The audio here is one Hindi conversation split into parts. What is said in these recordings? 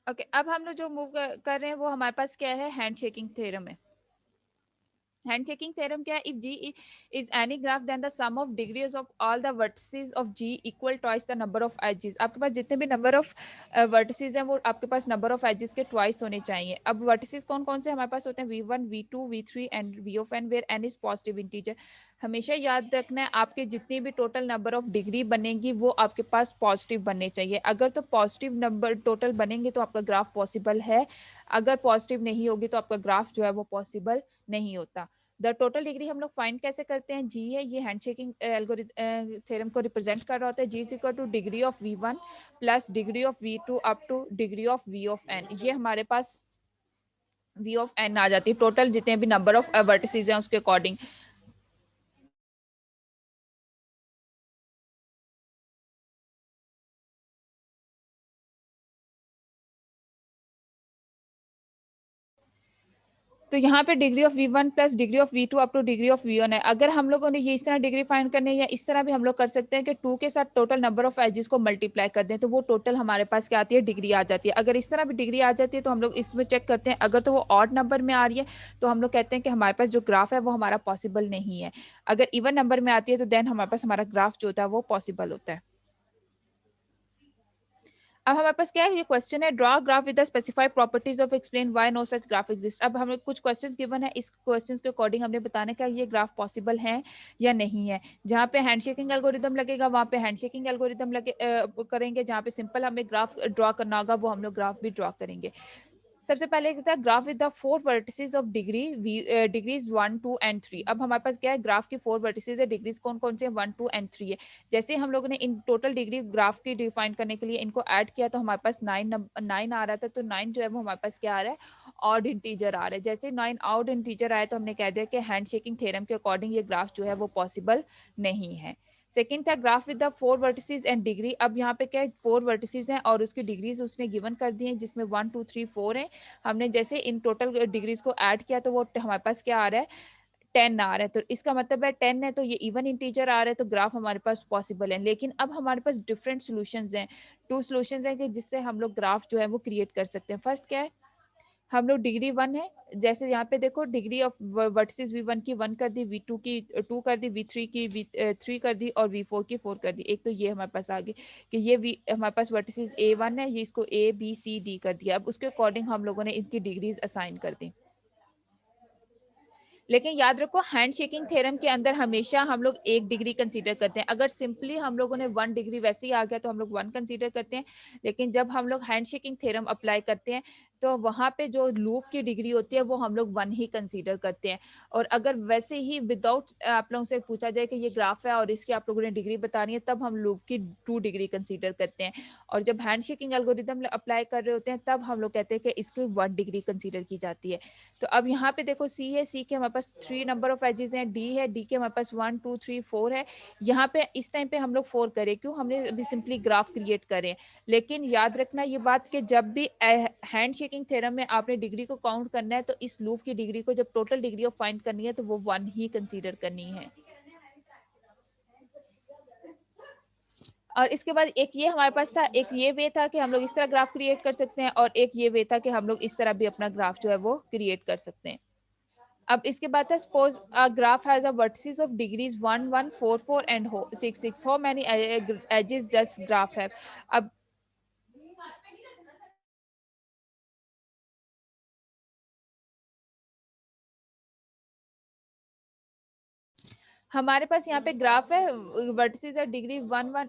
ओके, अब हम लोग जो मूव कर रहे हैं वो हमारे पास क्या है, हैंड शेकिंग थ्योरम है। हैंड चेकिंग थ्योरम क्या है, if g is any graph then the sum of degrees of all the vertices of g equal twice the number of edges। आपके पास जितने भी नंबर ऑफ वर्टिसेस हैं वो आपके पास नंबर ऑफ एजेस के ट्वाइस होने चाहिए। अब वर्टिसेस कौन कौन से हमारे पास होते हैं, v1 v2 v3 and v of n where n is positive integer. हमेशा याद रखना है आपके जितनी भी टोटल नंबर ऑफ डिग्री बनेगी वो आपके पास पॉजिटिव बनने चाहिए। अगर तो पॉजिटिव नंबर टोटल बनेंगे तो आपका ग्राफ पॉसिबल है, अगर पॉजिटिव नहीं होगी तो आपका ग्राफ जो है वो पॉसिबल नहीं होता। द टोटल डिग्री हम लोग फाइंड कैसे करते हैं, जी है, ये हैंडशेकिंग एल्गोरिथम थ्योरम को रिप्रेजेंट कर रहा होता है। G is equal to degree of v1 plus degree of v2 up to degree of v of n। ये हमारे पास v ऑफ n आ जाती है टोटल जितने भी नंबर ऑफ वर्टिसेस हैं उसके अकॉर्डिंग। तो यहाँ पे degree of v1 plus degree of v2 up to degree of v1 है। अगर हम लोगों ने ये इस तरह डिग्री फाइंड करनी है या इस तरह भी हम लोग कर सकते हैं कि 2 के साथ टोटल नंबर ऑफ एजेस को मल्टीप्लाई कर दें तो वो टोटल हमारे पास क्या आती है, डिग्री आ जाती है। अगर इस तरह भी डिग्री आ जाती है तो हम लोग इसमें चेक करते हैं, अगर तो वो ऑड नंबर में आ रही है तो हम लोग कहते हैं कि हमारे पास जो ग्राफ है वो हमारा पॉसिबल नहीं है। अगर इवन नंबर में आती है तो देन हमारे पास हमारा ग्राफ जो होता है वो पॉसिबल होता है। अब हमारे पास क्या है, ये क्वेश्चन है, draw graph with the specified properties of explain why no such graph exist. अब हमें कुछ क्वेश्चंस गिवन है, इस क्वेश्चंस के अकॉर्डिंग हमने बताना है क्या ये ग्राफ पॉसिबल है या नहीं है। जहाँ पे हैंडशेकिंग एल्गोरिदम लगेगा वहाँ पे हैंडशेकिंग एल्गोरिदम करेंगे, जहाँ पे सिंपल हमें ग्राफ ड्रॉ करना होगा वो हम लोग ग्राफ भी ड्रॉ करेंगे। सबसे पहले था graph with the four vertices of degrees 1 2 and 3। अब हमारे पास क्या है, ग्राफ की फोर वर्टिसेस है, डिग्रीज कौन कौन से 1 2 एंड 3 है। जैसे हम लोगों ने इन टोटल डिग्री ग्राफ की डिफाइन करने के लिए इनको ऐड किया तो हमारे पास 9 आ रहा था। तो 9 जो है वो हमारे पास क्या आ रहा है, ऑड इंटीजर आ रहा है। जैसे 9 ऑड इंटीजर आया तो हमने कह दिया कि हैंड शेकिंग थ्योरम के अकॉर्डिंग ये ग्राफ जो है वो पॉसिबल नहीं है। सेकंड था graph with the four vertices and degree. अब यहाँ पे क्या है, फोर वर्टिसेस हैं और उसकी डिग्रीज उसने गिवन कर दी है जिसमें 1 2 3 4 है। हमने जैसे इन टोटल डिग्रीज को ऐड किया तो वो हमारे पास क्या आ रहा है, 10 आ रहा है। तो इसका मतलब है 10 है तो ये इवन इंटीजर आ रहा है तो ग्राफ हमारे पास पॉसिबल है। लेकिन अब हमारे पास डिफरेंट सॉल्यूशंस हैं, टू सॉल्यूशंस हैं कि जिससे हम लोग ग्राफ जो है वो क्रिएट कर सकते हैं। फर्स्ट क्या है, हम लोग डिग्री 1 है, जैसे यहाँ पे देखो डिग्री ऑफ वर्टिसेस v1 की 1 कर दी, v2 की 2 कर दी, v3 की 3 कर दी और v4 की 4 कर दी। एक तो ये हमारे पास आ गई कि ये हमारे पास वर्टिसेस a1 है, ये इसको a b c d कर दिया। अब उसके अकॉर्डिंग हम लोगों ने इनकी डिग्रीज असाइन कर दी। लेकिन याद रखो हैंड शेकिंग थ्योरम के अंदर हमेशा हम लोग एक डिग्री कंसीडर करते हैं। अगर सिंपली हम लोगों ने 1 डिग्री वैसे ही आ गया तो हम लोग 1 कंसीडर करते हैं। लेकिन जब हम लोग हैंड शेकिंग थ्योरम अप्लाई करते हैं तो वहां पे जो लूप की डिग्री होती है वो हम लोग 1 ही कंसीडर करते हैं। और अगर वैसे ही विदाउट आप लोगों से पूछा जाए कि ये ग्राफ है और इसकी आप लोगों ने डिग्री बतानी है तब हम लूप की 2 डिग्री कंसीडर करते हैं। और जब हैंड शेकिंग एल्गोरिदम अप्लाई कर रहे होते हैं तब हम लोग कहते हैं कि इसकी 1 डिग्री कंसीडर की जाती है। तो अब यहाँ पे देखो सी है, सी के हमारे पास 3 नंबर ऑफ एजेस हैं, डी है, डी के हमारे पास 1 2 3 4 है। यहाँ पे इस टाइम पे हम लोग 4 करें, क्यों, हमने अभी सिंपली ग्राफ क्रिएट करें। लेकिन याद रखना ये बात कि जब भी हैंड शेकिंग थ्योरम में आपने डिग्री को काउंट करना है तो इस लूप की डिग्री को जब टोटल डिग्री ऑफ फाइंड करनी है तो वो 1 ही कंसीडर करनी है। और इसके बाद एक ये हमारे पास था, एक ये वे था कि हम लोग इस तरह ग्राफ क्रिएट कर सकते हैं और एक ये वे था कि हम लोग इस तरह भी अपना ग्राफ जो है वो क्रिएट कर सकते हैं। अब इसके बाद है suppose a graph has a vertices of degrees 1 1 4 4 and 6 6। How many edges does graph have. अब हमारे पास यहाँ पे ग्राफ है, वर्टिसेस है degree 1 1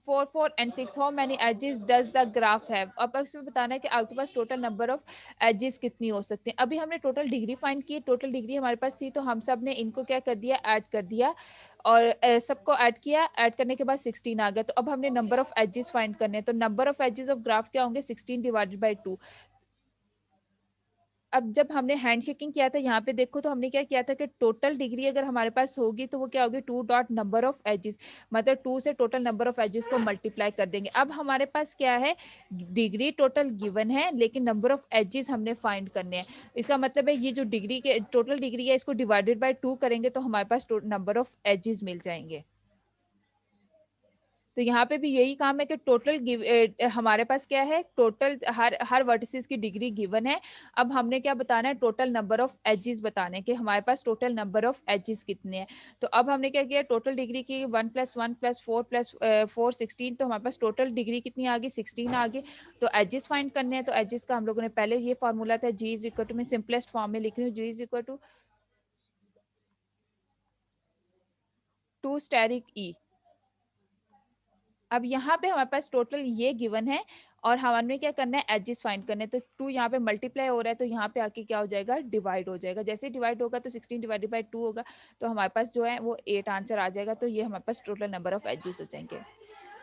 4 4 and 6। How many edges does the graph have. अब इसमें बताना है कि आपके पास टोटल नंबर ऑफ एजेस कितनी हो सकती हैं। अभी हमने टोटल डिग्री फाइंड की, टोटल डिग्री हमारे पास थी तो हम सब ने इनको क्या कर दिया, ऐड कर दिया। और सबको ऐड किया, ऐड करने के बाद 16 आ गया। तो अब हमने नंबर ऑफ एजेस फाइंड करने हैं, तो number of edges of graph क्या होंगे, 16 डिवाइडेड बाई 2। अब जब हमने हैंडशेकिंग किया था यहाँ पे देखो तो हमने क्या किया था कि टोटल डिग्री अगर हमारे पास होगी तो वो क्या होगी, 2 डॉट नंबर ऑफ एजेस, मतलब 2 से टोटल नंबर ऑफ एजेस को मल्टीप्लाई कर देंगे। अब हमारे पास क्या है, डिग्री टोटल गिवन है लेकिन नंबर ऑफ एजेस हमने फाइंड करने हैं। इसका मतलब है ये जो डिग्री के टोटल डिग्री है इसको डिवाइडेड बाय 2 करेंगे तो हमारे पास नंबर ऑफ एजेस मिल जाएंगे। तो यहाँ पे भी यही काम है कि टोटल हमारे पास क्या है, टोटल हर हर वर्टिसेस की डिग्री गिवन है। अब हमने क्या बताना है, टोटल नंबर ऑफ एजेस बताने कि हमारे पास टोटल नंबर ऑफ एजेस कितने हैं। तो अब हमने क्या किया, टोटल डिग्री की 1 + 1 + 4 + 4 16, तो हमारे पास टोटल डिग्री कितनी आ गई, 16 आ गई। तो एजेस फाइंड करने हैं, तो एजेस का हम लोगों ने पहले ये फार्मूला था, जी इज इक्वल टू, मैं सिंपलेस्ट फॉर्म में लिख रही हूँ, जी इज इक्वल टू 2 स्टेरिक ई। अब यहाँ पे हमारे पास टोटल ये गिवन है और हमें क्या करना है, एजेस फाइंड करने हैं। तो 2 यहाँ पे मल्टीप्लाई हो रहा है, तो यहाँ पे आके क्या हो जाएगा, डिवाइड हो जाएगा। जैसे डिवाइड होगा तो 16 डिवाइडेड बाय 2 होगा, तो हमारे पास जो है वो 8 आंसर आ जाएगा। तो ये हमारे पास टोटल नंबर ऑफ एजेस हो जाएंगे।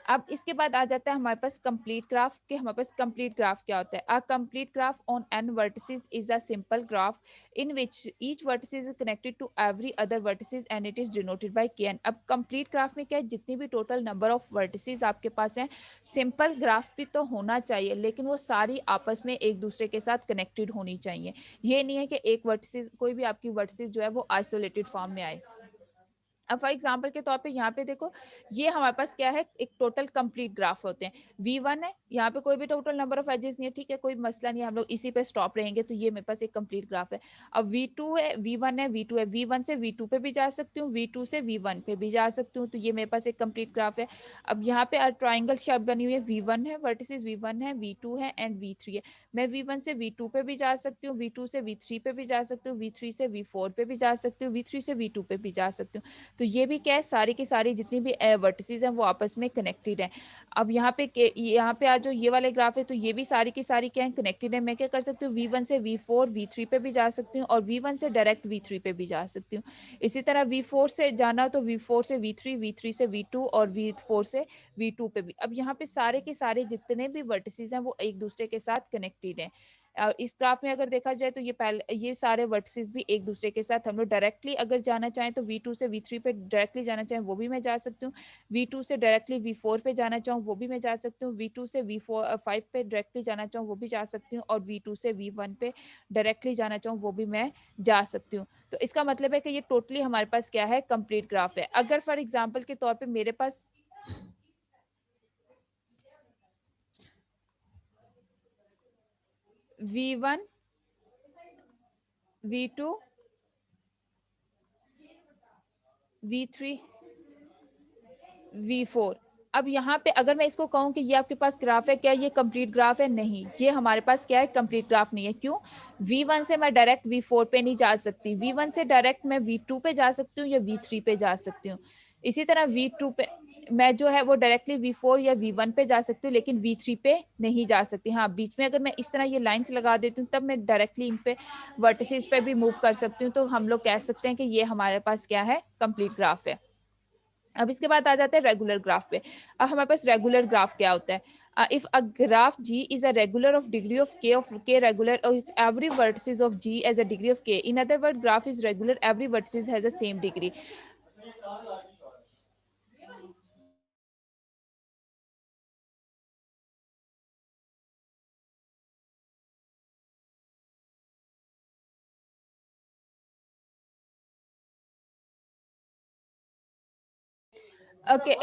अब इसके बाद आ जाता है हमारे पास कंप्लीट ग्राफ के, हमारे पास कंप्लीट ग्राफ क्या होता है। A complete graph on n vertices is a simple graph in which each vertices is connected to every other vertices and it is denoted by kn। अब कंप्लीट ग्राफ में क्या है, जितनी भी टोटल नंबर ऑफ वर्टिसेस आपके पास हैं, सिंपल ग्राफ भी तो होना चाहिए, लेकिन वो सारी आपस में एक दूसरे के साथ कनेक्टेड होनी चाहिए। ये नहीं है कि एक वर्टिसेस, कोई भी आपकी वर्टिसेस जो है वो आइसोलेटेड फॉर्म में आए। अब फॉर एग्जाम्पल के तौर पे यहाँ पे देखो, ये हमारे पास क्या है, एक टोटल कंप्लीट ग्राफ होते हैं। V1 है, यहाँ पे कोई भी टोटल नंबर ऑफ एजेस नहीं है, ठीक है, कोई मसला नहीं है, हम लोग इसी पे स्टॉप रहेंगे। तो ये मेरे पास एक कंप्लीट ग्राफ है। अब V2 है, V1 है, V2 है, V1 से V2 पे भी जा सकती हूँ, V2 से V1 पे भी जा सकती हूँ। तो ये मेरे पास एक कंप्लीट ग्राफ है। अब यहाँ पे ट्राइंगल शेप बनी हुई है, V1 है, वर्टिसेस V1 है, V2 है एंड V3 है। मैं V1 से V2 पे भी जा सकती हूँ, V2 से V3 पे भी जा सकती हूँ, V3 से V4 पे भी जा सकती हूँ, V3 से V2 पे भी जा सकती हूँ। तो ये भी क्या है, सारी की सारी जितनी भी वर्टिसेस हैं वो आपस में कनेक्टेड हैं। अब यहाँ पे आज जो ये वाले ग्राफ है, तो ये भी सारी की सारी क्या है, कनेक्टेड है। मैं क्या कर सकती हूँ, V1 से V4 V3 पे भी जा सकती हूँ और V1 से डायरेक्ट V3 पे भी जा सकती हूँ। इसी तरह V4 से जाना तो V4 से V3, V3 से V2 और V4 से V2 पे भी। अब यहाँ पे सारे के सारे जितने भी वर्टिसेस हैं वो एक दूसरे के साथ कनेक्टेड हैं। इस ग्राफ में अगर देखा जाए तो ये सारे वर्टिसेस भी एक दूसरे के साथ, हम लोग डायरेक्टली अगर जाना चाहें तो V2 से V3 पे डायरेक्टली जाना चाहें वो भी मैं जा सकती हूँ। V2 से डायरेक्टली V4 पे जाना चाहूँ वो भी मैं जा सकती हूँ। V2 से V5 पे डायरेक्टली जाना चाहूँ वो भी जा सकती हूँ और V2 से V1 पे डायरेक्टली जाना चाहूँ वो भी मैं जा सकती हूँ। तो इसका मतलब है कि ये टोटली हमारे पास क्या है, कंप्लीट ग्राफ है। अगर फॉर एग्जाम्पल के तौर पर मेरे पास V1 V2 V3 V4, अब यहाँ पे अगर मैं इसको कहूँ कि ये आपके पास ग्राफ है, क्या ये कंप्लीट ग्राफ है? नहीं, ये हमारे पास क्या है, कंप्लीट ग्राफ नहीं है। क्यों? V1 से मैं डायरेक्ट V4 पे नहीं जा सकती, V1 से डायरेक्ट मैं V2 पे जा सकती हूँ या V3 पे जा सकती हूँ। इसी तरह V2 पे मैं जो है वो डायरेक्टली V4 या V1 पे जा सकती हूँ, लेकिन V3 पे नहीं जा सकती। हाँ, बीच में अगर मैं इस तरह ये लाइन्स लगा देती हूँ तब मैं डायरेक्टली इन पे वर्टिसेस पे भी मूव कर सकती हूँ। तो हम लोग कह सकते हैं कि ये हमारे पास क्या है, कंप्लीट ग्राफ है। अब इसके बाद आ जाते हैं रेगुलर ग्राफ पे। अब हमारे पास रेगुलर ग्राफ क्या होता है? If a graph G is a regular of degree of K regular if every vertices of G as a degree of K. In other words, graph is regular, every vertices has the same degree. Okay.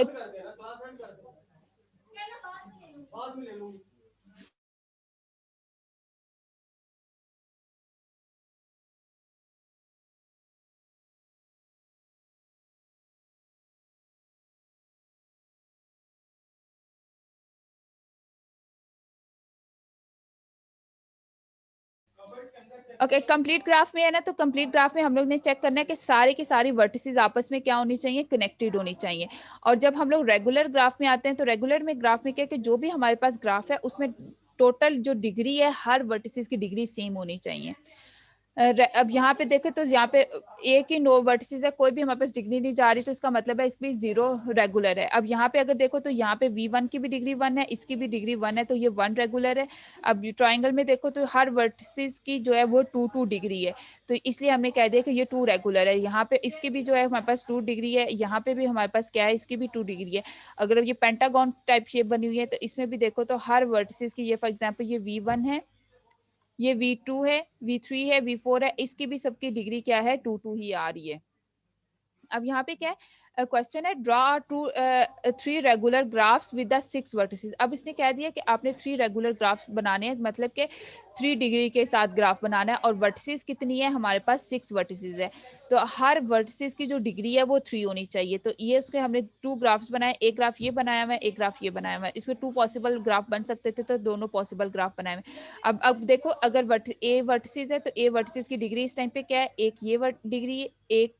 Okay, complete graph में है ना, तो कंप्लीट ग्राफ में हम लोग ने चेक करना है कि सारे की सारी वर्टिसेस आपस में क्या होनी चाहिए, कनेक्टेड होनी चाहिए। और जब हम लोग रेगुलर ग्राफ में आते हैं तो रेगुलर में ग्राफ में क्या है कि जो भी हमारे पास ग्राफ है उसमें टोटल जो डिग्री है हर वर्टिसेस की डिग्री सेम होनी चाहिए। अब यहाँ पे देखें तो यहाँ पे एक ही नो वर्टिसेस है, कोई भी हमारे पास डिग्री नहीं जा रही, तो इसका मतलब है इसमें 0 रेगुलर है। अब यहाँ पे अगर देखो तो यहाँ पे V1 की भी डिग्री 1 है, इसकी भी डिग्री 1 है, तो ये 1 रेगुलर है। अब ट्राइंगल में देखो तो हर वर्टिसेस की जो है वो 2 डिग्री है, तो इसलिए हमने कह दिया कि ये 2 रेगुलर है। यहाँ पे इसकी भी जो है हमारे पास 2 डिग्री है, यहाँ पे भी हमारे पास क्या है, इसकी भी 2 डिग्री है। अगर ये पेंटागन टाइप शेप बनी हुई है तो इसमें भी देखो तो हर वर्टिसेस की, ये फॉर एग्जाम्पल ये V1 है, ये V2 है, V3 है, V4 है, इसकी भी सबकी डिग्री क्या है, 2 ही आ रही है। अब यहाँ पे क्या है, क्वेश्चन है draw two 3 regular graphs with the 6 vertices. अब इसने कह दिया कि आपने 3 रेगुलर ग्राफ्स बनाने हैं, मतलब कि 3 डिग्री के साथ ग्राफ बनाना है, और वर्टिसेस कितनी है, हमारे पास 6 वर्टिसेस है। तो हर वर्टिसेस की जो डिग्री है वो 3 होनी चाहिए। तो ये उसके हमने 2 ग्राफ्स बनाए, एक ग्राफ ये बनाया हुआ है, एक ग्राफ ये बनाया हुआ है। इसमें 2 पॉसिबल ग्राफ बन सकते थे, तो दोनों पॉसिबल ग्राफ बनाए हुए हैं। अब देखो, अगर ए वर्टिसेस है तो ए वर्टिसेस की डिग्री इस टाइम पे क्या है, एक ये डिग्री, एक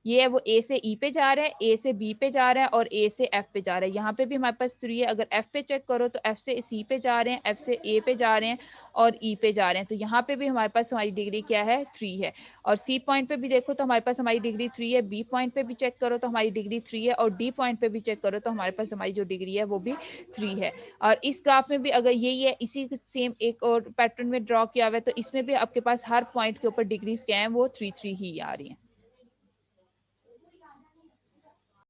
ये है, वो ए से ई पे जा रहा है, ए से बी पे जा रहा है, और ए से एफ पे जा रहा है। यहाँ पे भी हमारे पास 3 है। अगर एफ पे चेक करो तो एफ से सी पे जा रहे हैं, एफ से ए पे जा रहे हैं, और ई पे जा रहे हैं। तो यहाँ पे भी हमारे पास हमारी डिग्री क्या है, 3 है। और सी पॉइंट पे भी देखो तो हमारे पास हमारी डिग्री 3 है, बी पॉइंट पे भी चेक करो तो हमारी डिग्री 3 है, और डी पॉइंट पे भी चेक करो तो हमारे पास हमारी जो डिग्री है वो भी 3 है। और इस ग्राफ में भी अगर यही है, इसी सेम एक और पैटर्न में ड्रॉ किया हुआ है, तो इसमें भी आपके पास हर पॉइंट के ऊपर डिग्रीज क्या है, वो 3 3 ही आ रही है।